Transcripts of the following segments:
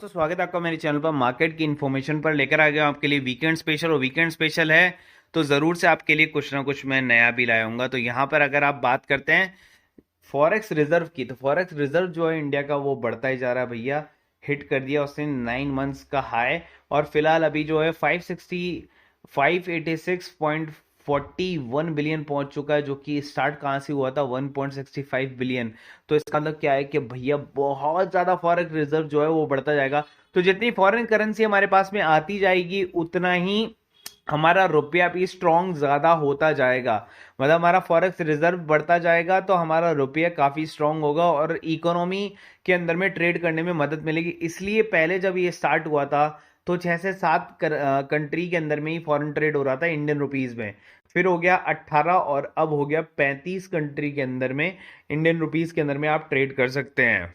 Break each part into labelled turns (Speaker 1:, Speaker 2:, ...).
Speaker 1: दोस्तों, स्वागत है आपका मेरे चैनल पर। मार्केट की इन्फॉर्मेशन पर लेकर आ गया हूं आपके लिए वीकेंड स्पेशल। और वीकेंड स्पेशल है तो ज़रूर से आपके लिए कुछ ना कुछ मैं नया भी लाया हूँगा। तो यहाँ पर अगर आप बात करते हैं फॉरेक्स रिजर्व की, तो फॉरेक्स रिजर्व जो है इंडिया का वो बढ़ता ही जा रहा है भैया। हिट कर दिया उसने 9 मंथ्स का हाई। और फिलहाल अभी जो है 586.41 बिलियन पहुंच चुका है, जो कि स्टार्ट कहाँ से हुआ था 1.65 बिलियन। तो इसका मतलब क्या है कि भैया बहुत ज्यादा फॉरेक्स रिजर्व जो है वो बढ़ता जाएगा। तो जितनी फॉरेन करेंसी हमारे पास में आती जाएगी उतना ही हमारा रुपया भी स्ट्रांग ज्यादा होता जाएगा। मतलब हमारा फॉरेक्स रिजर्व बढ़ता जाएगा तो हमारा रुपया काफी स्ट्रांग होगा और इकोनॉमी के अंदर में ट्रेड करने में मदद मिलेगी। इसलिए पहले जब ये स्टार्ट हुआ था तो 6 से 7 कंट्री के अंदर में ही फॉरेन ट्रेड हो रहा था इंडियन रुपीज में। फिर हो गया 18 और अब हो गया 35 कंट्री के अंदर में इंडियन रुपीज के अंदर में आप ट्रेड कर सकते हैं।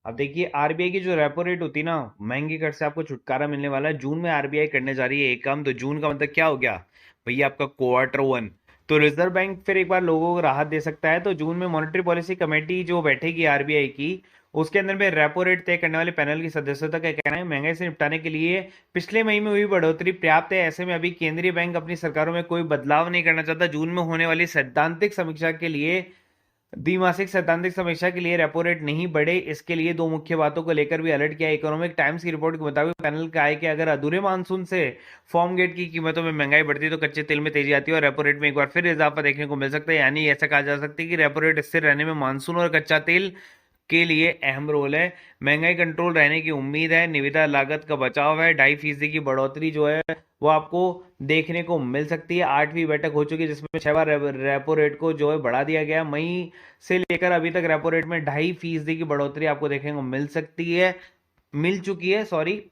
Speaker 1: अब देखिए आरबीआई की जो रेपो रेट होती है ना, महंगी कर से आपको छुटकारा मिलने वाला है। जून में आरबीआई करने जा रही है एक काम। तो जून का मतलब क्या हो गया भैया, आपका क्वार्टर 1। तो रिजर्व बैंक फिर एक बार लोगों को राहत दे सकता है। तो जून में मॉनेटरी पॉलिसी कमेटी जो बैठेगी आरबीआई की, उसके अंदर में रेपो रेट तय करने वाले पैनल की सदस्यता का कहना है महंगाई से निपटाने के लिए पिछले महीने में हुई बढ़ोतरी पर्याप्त है। ऐसे में अभी केंद्रीय बैंक अपनी सरकारों में कोई बदलाव नहीं करना चाहता। जून में होने वाली सैद्धांतिक समीक्षा के लिए द्विमासिक सैद्धांतिक समीक्षा के लिए रेपो रेट नहीं बढ़े, इसके लिए दो मुख्य बातों को लेकर भी अलर्ट किया। इकोनॉमिक टाइम्स की रिपोर्ट के मुताबिक पैनल का है कि अगर अधूरे मानसून से फार्म गेट की कीमतों में महंगाई बढ़ती है तो कच्चे तेल में तेजी आती है और रेपो रेट में एक बार फिर इजाफा देखने को मिल सकता है। यानी ऐसा कहा जा सकता है कि रेपो रेट स्थिर रहने में मानसून और कच्चा तेल के लिए अहम रोल है। महंगाई कंट्रोल रहने की उम्मीद है। निविदा लागत का बचाव है। 2.5% की बढ़ोतरी जो है वो आपको देखने को मिल सकती है। 8वीं बैठक हो चुकी है जिसमें 6 बार रेपो रेट को जो है बढ़ा दिया गया। मई से लेकर अभी तक रेपो रेट में 2.5% की बढ़ोतरी आपको देखने को मिल सकती है, मिल चुकी है, सॉरी।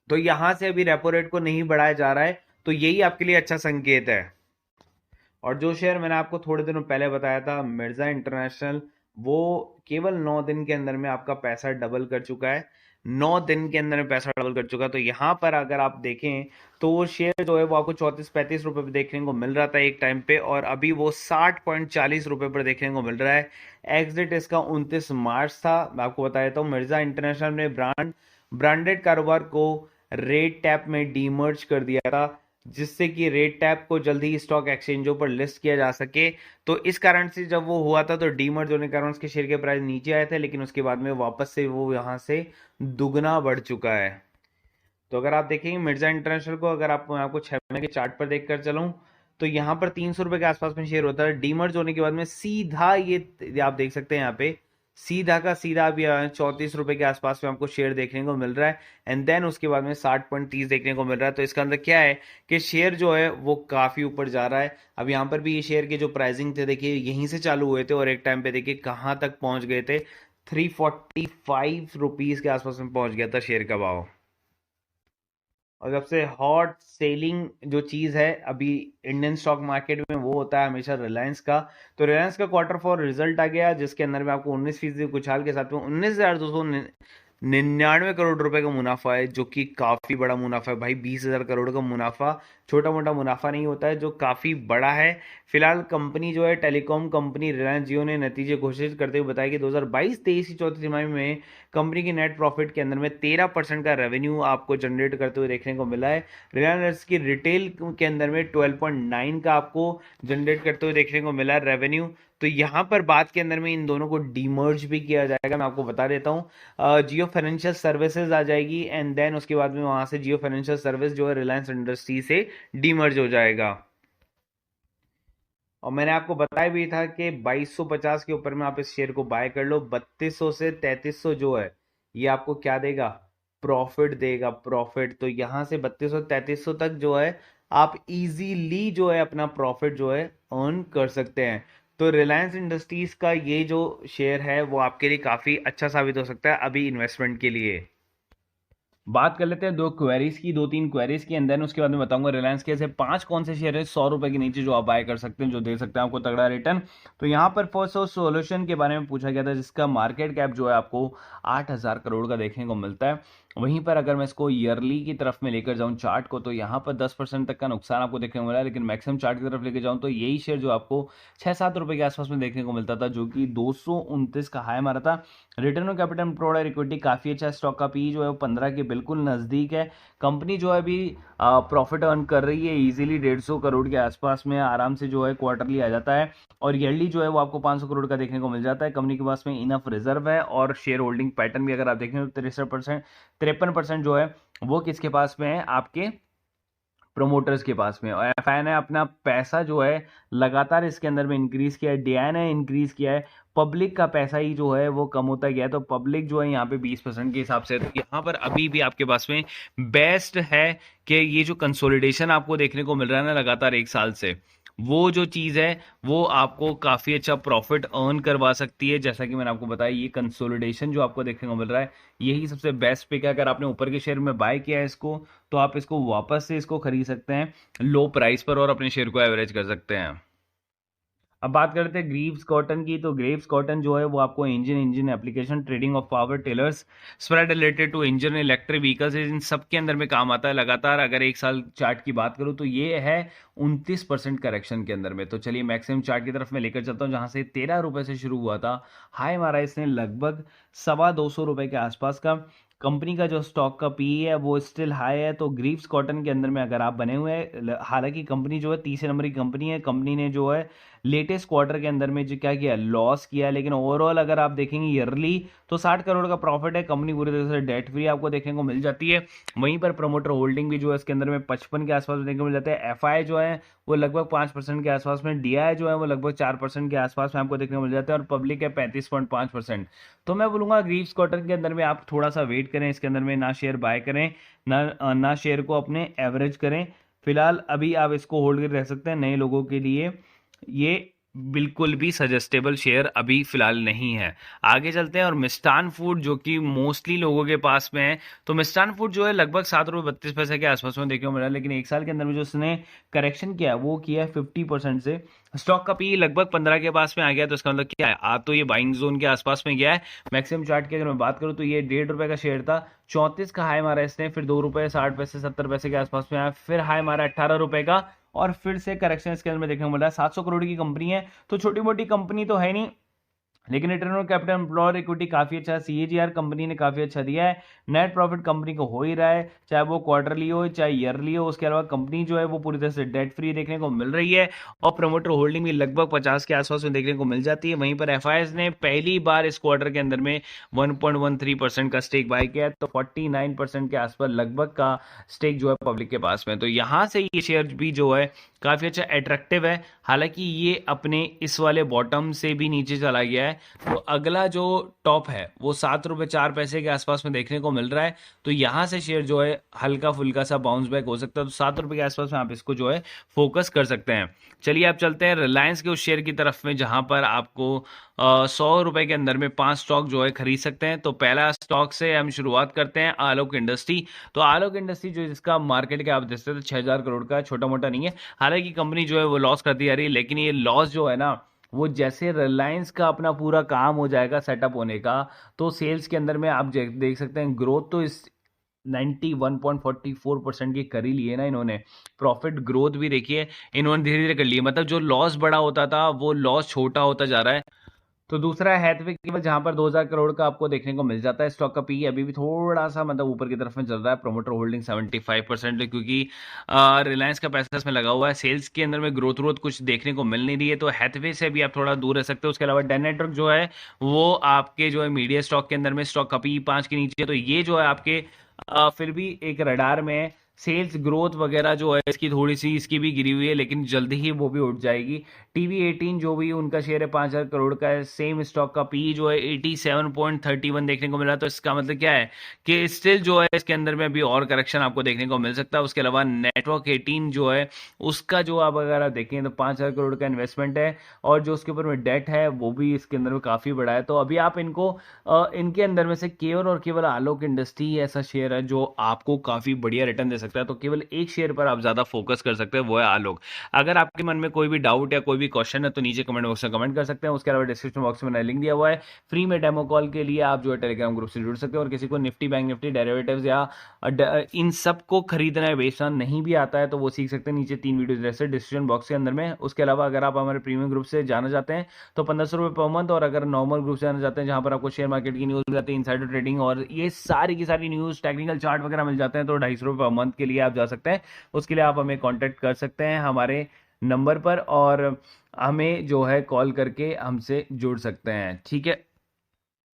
Speaker 1: तो यहां से अभी रेपो रेट को नहीं बढ़ाया जा रहा है, तो यही आपके लिए अच्छा संकेत है। और जो शेयर मैंने आपको थोड़े दिनों पहले बताया था मिर्जा इंटरनेशनल, वो केवल 9 दिन के अंदर में आपका पैसा डबल कर चुका है। 9 दिन के अंदर में पैसा डबल कर चुका है। तो यहाँ पर अगर आप देखें तो वो शेयर जो है वो आपको 34-35 रुपए पे देखने को मिल रहा था एक टाइम पे, और अभी वो 60.40 रुपए पर देखने को मिल रहा है। एग्जिट इसका 29 मार्च था। मैं आपको बता देता हूँ मिर्जा इंटरनेशनल ने ब्रांडेड कारोबार को रेट टैप में डीमर्ज कर दिया था, जिससे कि रेट टैप को जल्दी ही स्टॉक एक्सचेंजों पर लिस्ट किया जा सके। तो इस कारण से जब वो हुआ था तो डीमर्ज होने के कारण उसके शेयर के प्राइस नीचे आए थे, लेकिन उसके बाद में वापस से वो यहाँ से दुगना बढ़ चुका है। तो अगर आप देखेंगे मिर्जा इंटरनेशनल को, अगर आप मैं आपको 6 महीने के चार्ट पर देखकर चलूं तो यहाँ पर 300 रुपए के आसपास में शेयर होता है। डीमर्ज होने के बाद में सीधा ये आप देख सकते हैं यहाँ पे सीधा का सीधा अभी 34 रुपए के आसपास में आपको शेयर देखने को मिल रहा है। एंड देन उसके बाद में 60.30 देखने को मिल रहा है। तो इसका अंदर क्या है कि शेयर जो है वो काफी ऊपर जा रहा है। अब यहाँ पर भी ये शेयर के जो प्राइसिंग थे देखिए यहीं से चालू हुए थे और एक टाइम पे देखिए कहाँ तक पहुंच गए थे। 345 रुपीज के आसपास में पहुंच गया था शेयर का भाव। और सबसे हॉट सेलिंग जो चीज है अभी इंडियन स्टॉक मार्केट में वो होता है हमेशा रिलायंस का। तो रिलायंस का क्वार्टर 4 रिजल्ट आ गया जिसके अंदर में आपको 19% कुछाल के साथ में 19,299 करोड़ रुपए का मुनाफा है, जो कि काफी बड़ा मुनाफा है भाई। 20,000 करोड़ का मुनाफा छोटा मोटा मुनाफा नहीं होता है, जो काफी बड़ा है। फिलहाल कंपनी जो है टेलीकॉम कंपनी रिलायंस जियो ने नतीजे घोषित करते हुए बताया कि 2022-23 की चौथी तिमाही में कंपनी की नेट प्रॉफिट के अंदर में 13% का रेवेन्यू आपको जनरेट करते हुए देखने को मिला है। रिलायंस की रिटेल के अंदर में 12.9 का आपको जनरेट करते हुए देखने को मिला है रेवेन्यू। तो यहाँ पर बात के अंदर में इन दोनों को डीमर्ज भी किया जाएगा, मैं आपको बता देता हूँ। जियो फाइनेंशियल सर्विसेज आ जाएगी एंड देन उसके बाद में वहां से जियो फाइनेंशियल सर्विस जो है रिलायंस इंडस्ट्री से डीमर्ज हो जाएगा। और मैंने आपको बताया भी था कि 2250 के ऊपर में आप इस शेयर को बाय कर लो। 3200 से 3300 जो है ये आपको क्या देगा, प्रॉफिट देगा, प्रॉफिट। तो यहां से 3200 3300 तक जो है आप इजीली जो है अपना प्रॉफिट जो है अर्न कर सकते हैं। तो रिलायंस इंडस्ट्रीज का ये जो शेयर है वो आपके लिए काफी अच्छा साबित हो सकता है अभी इन्वेस्टमेंट के लिए। बात कर लेते हैं दो क्वेरीज की, दो तीन क्वेरीज की, एंड देन उसके बाद में बताऊंगा रिलायंस के ऐसे 5 कौन से शेयर है 100 रुपए के नीचे जो आप बाय कर सकते हैं, जो दे सकते हैं आपको तगड़ा रिटर्न। तो यहाँ पर फर्स्ट सोल्यूशन के बारे में पूछा गया था, जिसका मार्केट कैप जो है आपको 8,000 करोड़ का देखने को मिलता है। वहीं पर अगर मैं इसको ईयरली की तरफ में लेकर जाऊं चार्ट को, तो यहाँ पर 10% तक का नुकसान आपको देखने को मिला है, लेकिन मैक्सिमम चार्ट की तरफ लेकर जाऊं तो यही शेयर जो आपको 6-7 रुपए के आसपास में देखने को मिलता था, जो कि 229 का हाई मारा था। Return on capital employed equity काफी अच्छा है, स्टॉक का पी जो है वो 15 के बिल्कुल नजदीक है। कंपनी जो है अभी प्रॉफिट अर्न कर रही है, इजीली 150 करोड़ के आसपास में आराम से जो है क्वार्टरली आ जाता है, और ईयरली जो है वो आपको 500 करोड़ का देखने को मिल जाता है। कंपनी के पास में इनफ रिजर्व है, और शेयर होल्डिंग पैटर्न भी अगर आप देखें तो 53% जो है वो किसके पास में है, आपके प्रोमोटर्स के पास में। और एफआई ने अपना पैसा जो है लगातार इसके अंदर में इंक्रीज किया है, डीआई ने इंक्रीज किया है, पब्लिक का पैसा ही जो है वो कम होता गया है। तो पब्लिक जो है यहाँ पे 20% के हिसाब से, तो यहाँ पर अभी भी आपके पास में बेस्ट है कि ये जो कंसोलिडेशन आपको देखने को मिल रहा है ना लगातार 1 साल से, वो जो चीज़ है वो आपको काफ़ी अच्छा प्रॉफिट अर्न करवा सकती है। जैसा कि मैंने आपको बताया, ये कंसोलिडेशन जो आपको देखने को मिल रहा है यही सबसे बेस्ट पिक है। अगर आपने ऊपर के शेयर में बाय किया है इसको, तो आप इसको वापस से इसको खरीद सकते हैं लो प्राइस पर, और अपने शेयर को एवरेज कर सकते हैं। अब बात करते हैं ग्रीव्स कॉटन की। तो ग्रीव्स कॉटन जो है वो आपको engine application, trading of power tillers, spread related to engine, electric vehicles, इन सब के अंदर में काम आता है लगातार। अगर 1 साल चार्ट की बात करूं तो ये है 29% करेक्शन के अंदर में। तो चलिए मैक्सिमम चार्ट की तरफ मैं लेकर चलता हूं, जहां से 13 रुपए से शुरू हुआ था, हाई मारा इसने लगभग 225 रुपए के आसपास का। कंपनी का जो स्टॉक का पी है वो स्टिल हाई है। तो ग्रीव्स कॉटन के अंदर में अगर आप बने हुए हैं, हालांकि कंपनी जो है तीसरे नंबर की कंपनी है, कंपनी ने जो है लेटेस्ट क्वार्टर के अंदर में जो क्या किया, लॉस किया, लेकिन ओवरऑल अगर आप देखेंगे ईयरली तो 60 करोड़ का प्रॉफिट है। कंपनी पूरी तरह से डेट फ्री आपको देखने को मिल जाती है। वहीं पर प्रमोटर होल्डिंग भी जो है इसके अंदर में 55 के आसपास देखने को मिल जाता है। एफआई जो है वो लगभग 5% के आसपास में, डीआई जो है वो लगभग 4% के आसपास में आपको देखने को मिल जाता है, और पब्लिक है 35.5%। तो मैं बोलूंगा ग्रीव्स कॉटन के अंदर में आप थोड़ा सा वेट करें, इसके अंदर में ना शेयर बाय करें, ना शेयर को अपने एवरेज करें। फिलहाल अभी आप इसको होल्ड कर रह सकते हैं। नए लोगों के लिए ये बिल्कुल भी सजेस्टेबल शेयर अभी फिलहाल नहीं है। आगे चलते हैं, और मिष्टान फूड जो कि मोस्टली लोगों के पास में है, तो मिष्टान फूड जो है लगभग 7 रुपये 32 पैसे के आसपास में देखने को मिला, लेकिन 1 साल के अंदर में जो उसने करेक्शन किया है वो किया है 50% से। स्टॉक का पी लगभग 15 के पास में आ गया, तो इसका मतलब क्या है, आ तो ये बाइंग जोन के आसपास में गया है। मैक्सिमम चार्ट की अगर मैं बात करूं तो ये 1.5 रुपए का शेयर था, 34 का हाई मारा इसने, फिर 2 रुपए 60 पैसे 70 पैसे के आसपास में आया, फिर हाई मारा 18 रुपए का, और फिर से करेक्शन इसके अंदर में देखने को मिल रहा है। 700 करोड़ की कंपनी है, तो छोटी मोटी कंपनी तो है नहीं, लेकिन return on capital employed equity काफी अच्छा, सीएजीआर कंपनी ने काफी अच्छा दिया है। नेट प्रॉफिट कंपनी को हो ही रहा है, चाहे वो क्वार्टरली हो चाहे ईयरली हो। उसके अलावा कंपनी जो है वो पूरी तरह से डेट फ्री देखने को मिल रही है, और प्रमोटर होल्डिंग भी लगभग 50 के आसपास में देखने को मिल जाती है। वहीं पर एफआईएस ने पहली बार इस क्वार्टर के अंदर में 1.13% का स्टेक बाय किया है, तो 49% के आसपास लगभग का स्टेक जो है पब्लिक के पास में। तो यहां से ये शेयर भी जो है काफी अच्छा अट्रैक्टिव है। हालांकि ये अपने इस वाले बॉटम से भी नीचे चला गया है, तो अगला जो टॉप है वो 7 रुपए 4 पैसे के आसपास में देखने को मिल रहा है। तो यहां से शेयर जो है हल्का फुल्का सा बाउंस बैक हो सकता है, तो 7 रुपए के आसपास में आप इसको जो है फोकस कर सकते हैं। चलिए आप चलते हैं रिलायंस के उस शेयर की तरफ में, जहां पर आपको 100 रुपए के अंदर में 5 स्टॉक जो है खरीद सकते हैं। तो पहला स्टॉक से हम शुरुआत करते हैं, आलोक इंडस्ट्री। तो आलोक इंडस्ट्री जो जिसका मार्केट के आप देखते हैं तो 6,000 करोड़ का, छोटा मोटा नहीं है। हालांकि कंपनी जो है वो लॉस करती आ रही है, लेकिन ये लॉस जो है ना, वो जैसे रिलायंस का अपना पूरा काम हो जाएगा सेटअप होने का, तो सेल्स के अंदर में आप देख सकते हैं ग्रोथ तो इस 91.44% की कर ही लिए ना इन्होंने। प्रॉफिट ग्रोथ भी देखिए इन्होंने धीरे धीरे कर ली है, मतलब जो लॉस बड़ा होता था वो लॉस छोटा होता जा रहा है। तो दूसरा है हैथवे केबल, जहां पर 2,000 करोड़ का आपको देखने को मिल जाता है। स्टॉक का पी अभी भी थोड़ा सा मतलब ऊपर की तरफ में चल रहा है। प्रोमोटर होल्डिंग 75% है, क्योंकि रिलायंस का पैसा इसमें लगा हुआ है। सेल्स के अंदर में ग्रोथ ग्रोथ कुछ देखने को मिल नहीं रही है, तो हैथवे से भी आप थोड़ा दूर रह सकते हो। उसके अलावा डेन नेटवर्क जो है वो आपके जो है मीडिया स्टॉक के अंदर में, स्टॉक का पी 5 के नीचे है, तो ये जो है आपके फिर भी एक रडार में है। सेल्स ग्रोथ वगैरह जो है इसकी थोड़ी सी इसकी भी गिरी हुई है, लेकिन जल्दी ही वो भी उठ जाएगी। टीवी 18 जो भी उनका शेयर है 5,000 करोड़ का है, सेम स्टॉक का पी जो है 87.31 देखने को मिला। तो इसका मतलब क्या है कि स्टिल जो है इसके अंदर में अभी और करेक्शन आपको देखने को मिल सकता है। उसके अलावा नेटवर्क 18 जो है उसका जो आप अगर आप देखें तो 5,000 करोड़ का इन्वेस्टमेंट है, और जो उसके ऊपर में डेट है वो भी इसके अंदर में काफ़ी बड़ा है। तो अभी आप इनको इनके अंदर में से केवल और केवल आलोक इंडस्ट्री ही ऐसा शेयर है जो आपको काफ़ी बढ़िया रिटर्न दे सकता है। तो केवल एक शेयर पर आप ज़्यादा फोकस कर सकते हैं, वो है आलोक। अगर आपके मन में कोई भी डाउट या कोई भी क्वेश्चन है तो नीचे कमेंट बॉक्स में कमेंट कर सकते हैं। उसके अलावा डिस्क्रिप्शन बॉक्स में मैंने लिंक दिया हुआ है, फ्री में डेमो कॉल के लिए आप जो है टेलीग्राम ग्रुप से जुड़ सकते हैं। और किसी को निफ्टी बैंक निफ्टी डेरिवेटिव्स या इन सब को खरीदना है बेचना नहीं भी आता है तो वो सीख सकते हैं, नीचे 3 वीडियोज जैसे डिस्क्रिप्शन बॉक्स के अंदर में। उसके अलावा अगर आप हमारे प्रीमियम ग्रुप से जाना चाहते हैं तो 1500 रुपये पर मंथ, और अगर नॉर्मल ग्रुप से जाना चाहते हैं जहां पर आपको शेयर मार्केट की न्यूज़ मिल जाती है, इनसाइडर ट्रेडिंग और ये सारी की सारी न्यूज़ टेक्निकल चार्ट वगैरह मिल जाते हैं, तो 250 रुपये पर मंथ के लिए आप जा सकते हैं। उसके लिए आप हमें कॉन्टैक्ट कर सकते हैं हमारे नंबर पर, और हमें जो है कॉल करके हमसे जुड़ सकते हैं। ठीक है।